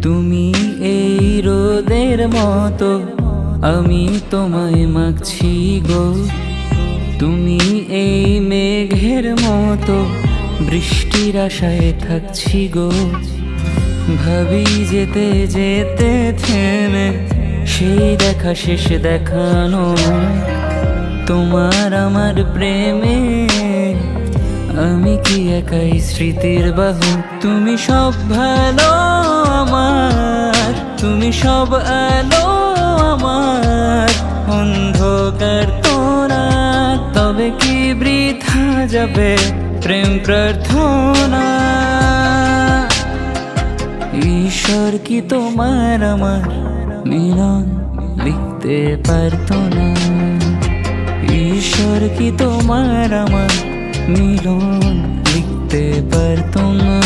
তুমি এই রোদের মতো, আমি তোমায় মাগছি গো। তুমি এই মেঘের মতো, বৃষ্টির আশায় থাকছি গো। ভাবি যেতে যেতে থেমে, সেই দেখা শেষ দেখানো। তোমার আমার প্রেমে আমি কি একাই স্মৃতির বাহু। তুমি সব ভালো আমার, তুমি সব আলো আমার। অন্ধকার তোরা, তবে কি বৃথা যাবে প্রেম প্রার্থনা। ঈশ্বর কি তোমার আমার মিলন লিখতে পারতো না। ঈশ্বর কি তোমার আমার মিলন লিখতে পারতো না।